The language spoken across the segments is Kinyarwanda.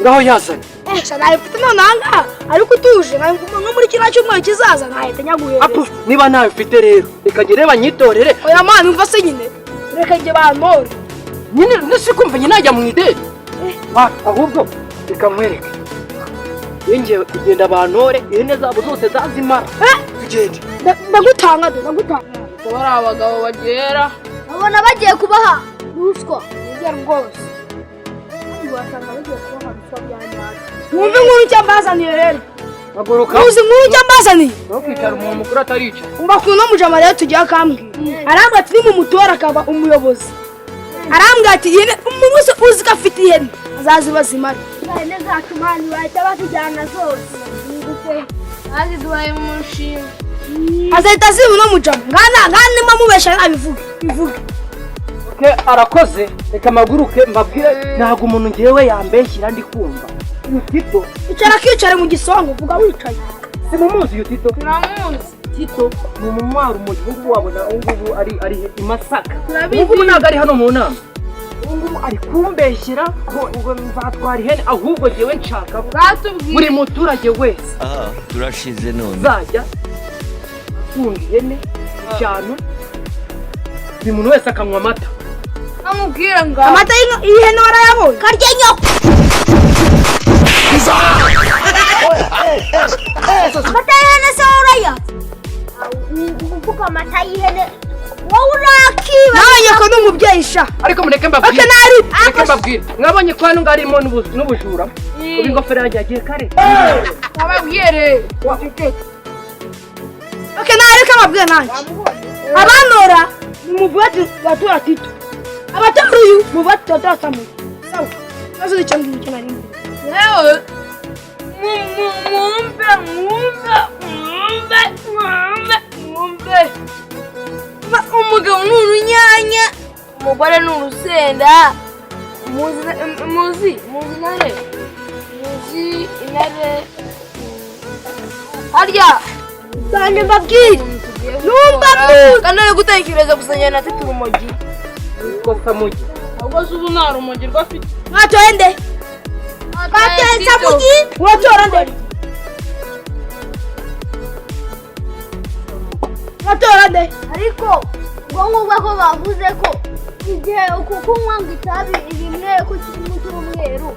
ngaho yazana shana ifite nanga ariko utuje nko muri kira cyumwe kizaza nahita nyaguye apu niba nawe ufite rero reka ngire banyitorere oya mwana umva se nyine reka nge bantore nyine nisikumva nyine najya mu ideni ahubwo reka nkwereke yenge kugenda bantore ihene zabo zose zazimara tugende ndagutanga bari abagabo bagera babona bagiye kubaha ruswa ngiye rwose wasanga bagiye kubaha ruswa byanyana mwumve nkuru cyambazaniye rero baguruka uzi nkuru cyambazaniye no kwicara umuntu mukuru atarica umva kuno mujama rero tujya akambwira arambwa ati ni mu mutora akaba umuyobozi arambwa ati yene umuntu uzi ko afite ihene azazibazimara ihene zacu mani bahita bazijyana zose azi duhaye mu mushinga azahita zibu no mujama ngana mubesha nabivuga bivuga ke arakoze reka maguruke mbabwire ntago umuntu ngewe yambeshyira ndi kumva Tito icara kicare mu gisongo vuga wicaye si mumuzi Tito turamuzi Tito ni umumwaro mu gihugu wabona ngubu ari imasaka ngubu naga ari hano mu nama ngubu ari kumbeshyira ngo nzatwara ihene ahubwo jewe nshaka buri muturage wese turashize none zajya kundi ihene cyane buri muntu wese akanywa amata amubwira ngo amata y'ihene warayabonye karya nyoko amata y'ihene se uraya uvuga amata y'ihene wowe urakiba nawe nyoko n'umubyeyi sha ariko mureke mbabwire reka mbabwire mwabonye ko hano ngarimo n'ubujura ubu ingofero yanjye yagiye kare ababwire wafite nareka mbabwire nanjye abanora ni muvati watura Tito abatamuri uyu muvati watura Samuel sawa nazo nicyo ngicyo nari yewe mwumve umugabo ni urunyanya umugore ni urusenda muzi intare harya cyane mbabwire numva kandi yo gutekereza gusanya na Tito urumogi ko Samugi ahubwo se ubu nta rumogi rwafite mwatende Kate Samugi watora nde watora nde ariko ubwo ko bavuze ko igihe ukunywa ngo itabi rimwe ku cyumweru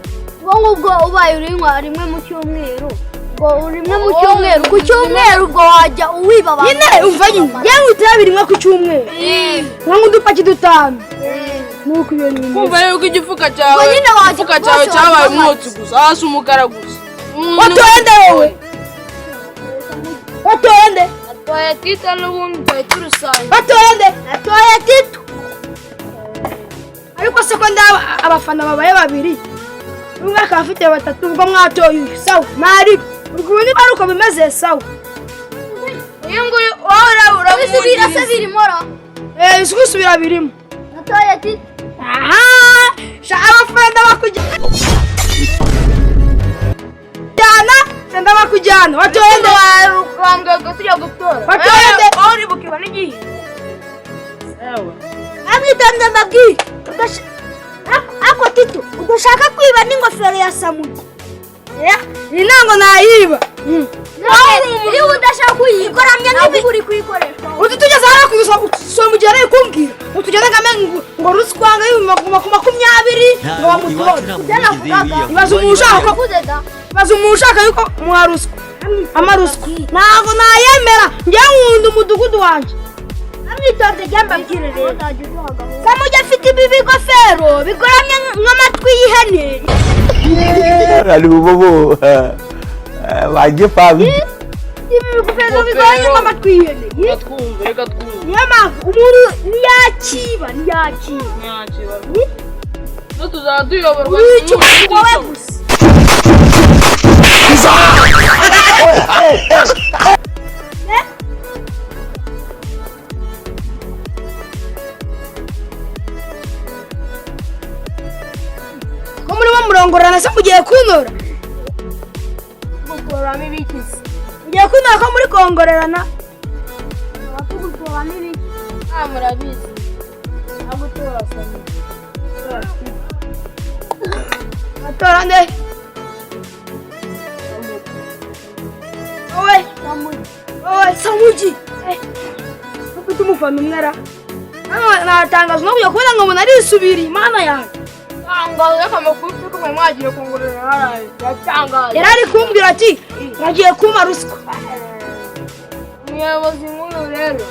ubwo ubaye urinywa rimwe mu cyumweru ngo rimwe mu cyumweru ku cyumweru ubwo wajya uwiba abantu nyine umva nyine yewe itabi rimwe ku cyumweru nko udupaki dutanu nuko ibintu kumva yuko igifuka cyawe cyabaye umwotsi gusa hasi umukara gusa watonde wowe watonde atoye Tito n'ubundi atoye turusange watonde atoye Tito ariko se ko ndaba abafana babaye babiri umwe akaba afite batatu ubwo mwatoye uyu sawa mari ubwo ni baruko bimeze sawa iyo nguyu wowe urabisubira se birimo ra isubira birimo natoye Tito aha sha abafana bakujyana watoye nde wambwego tujya gutora watoye nde uri bukiba n'igihe ewe amwitonde mbabwire ako Tito udashaka kwiba n'ingofero ya Samugi ni nango nayiba iyo udashaka kuyikoramya n'ubu uri kuyikoresha utugeze hano kuso mugere kumbwira utugeze ngamengo ngo ruswanga y'ibihumbi 20 ngo bamutora ibaza umushaka yuko mwaruswa amaruswa ntago nayemera njye nkunda umudugudu wanje amwitonde ryambabwire rero Samugi afite ibi bigofero bigoramye nk'amatwi y'ihene ari bobo baje fabi ibi bigofero bigoramye nk'amatwi y'ihene reka twumve niyo mpamvu umuntu ntiyakiba no tuzaba tuyoborwa wowe gusa ko murimo murongorana se mugiye kuntora gutoramo ibikisi mugiye kuntora ko muri kongorerana gutoramo ibiki murabizi agutora Samugi atora nde Samuji. Ufite umufana umwera. Natangaza no kujya kubona ngo umuntu arisubira Imana yanjye. Tangaza akamakuru ko mwe mwagiye kungurira haraye. Yatangaza. Yarari kumbwira ati nagiye kuma ruswa. Umuyobozi nk'uyu rero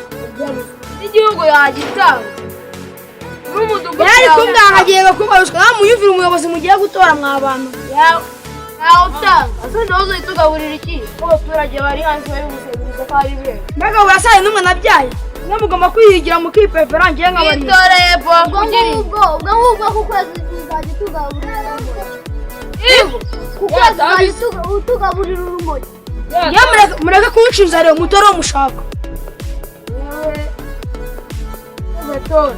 igihugu yagitanga. N'umudugudu yarari kumbwira nagiye kuma ruswa. Namuyumvira umuyobozi mugiye gutora mwabantu. Utanga. Asa ndozo itugaburira iki? Ko abaturage bari hanze bari guseburiza ko ari bye. Mbega urasaye n'umwe nabyaye. Mugomba kwihigira mu kipevera ngiye nk'abari. Itoreye bo kugira. Ubwo kukwezi tuzajya tugaburira. Ivu. Kukwezi tugaburira urumogi. Ya mureke kunshinza rero mutoro mushaka. Amatora.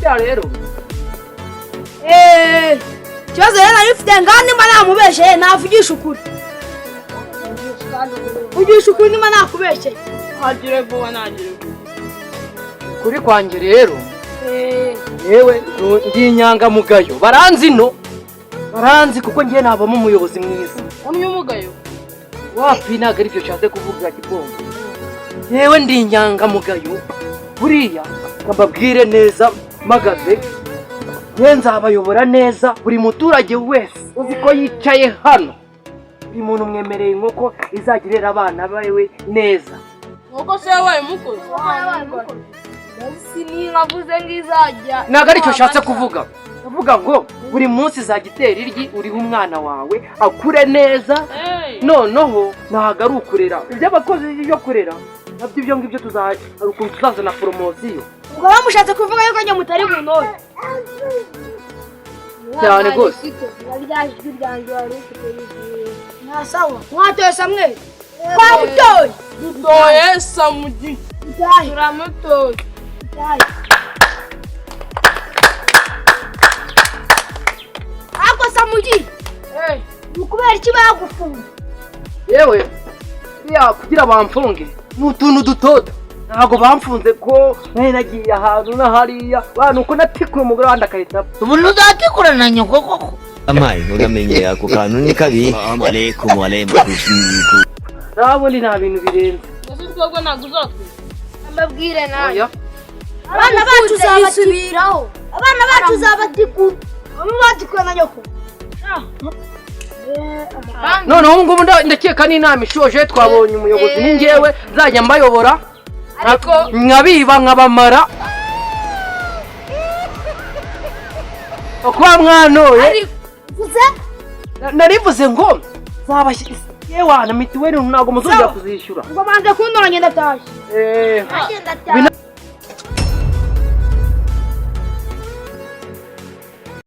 Ya rero. Kibazo rero narifite ngani mba namubeshe navugisha ukuri. Ugisha ukuri nimba nakubeshe. Hagire vuba nagire. Kuri kwanje rero. Yewe ndi inyangamugayo. Baranzi no. Baranzi kuko ngiye nabamo umuyobozi mwiza. Umuyobozi. Wapi naga aribyo cyase kuvuga kibongo. Yewe ndi inyangamugayo. Buriya ngababwire neza magaze. Nyenza abayobora neza buri muturage wese uzi ko yicaye hano. Buri muntu mwemereye inkoko izagirira abana bawe neza. Nuko se wabaye mukozi. Sini nkavuze ngizajya. Naga aricyo cyase kuvuga. Uvuga ngo buri munsi zagitera iryi uriho umwana wawe akure neza. Noneho nahagarukurera. Ibyo abakozi byo kurera. Nabyo ibyo ngibyo tuzaje arukuntu tuzazana promotion. Ubwo bamushatse kuvuga yuko njye mutari bunone. Cyane gose. Nabyaje byanjye wari ufite igihe. Nasawa. Mwatoye Samuel. Kwa mutoye. Dutoye Samuji. Ndaye. Turamutoye. Ndaye. Ako Samuji. Ukubera iki bagufunga? Yewe. Ya kugira bamfunge. N'utuntu dutoto. Ntago bamfunze ko nagiye ahantu na hariya. Bantu ko natikuye umugore wandi akahita. Ubu ntuzatekurana nyoko koko. Amaye nuramenye ako kantu ni kabi. Alaykum alaykum. Nabone nta bintu birenze. Nasi twebwe naguzatwe. Ambabwire nayo. Oya. Abana bacu zabasubiraho. Abana bacu zabatiku. Batikuye na nyoko. None ubu ngubu ndakeka n'inama ishoje twabonye umuyobozi ni ngewe zajya mbayobora. Ariko nkabiba nkabamara. Okwa mwanoye. Narivuze ngo zabashye yewe na mituweli ntago muzongera kuzishyura. Ngo banze kundora ngenda taje. Agenda taje.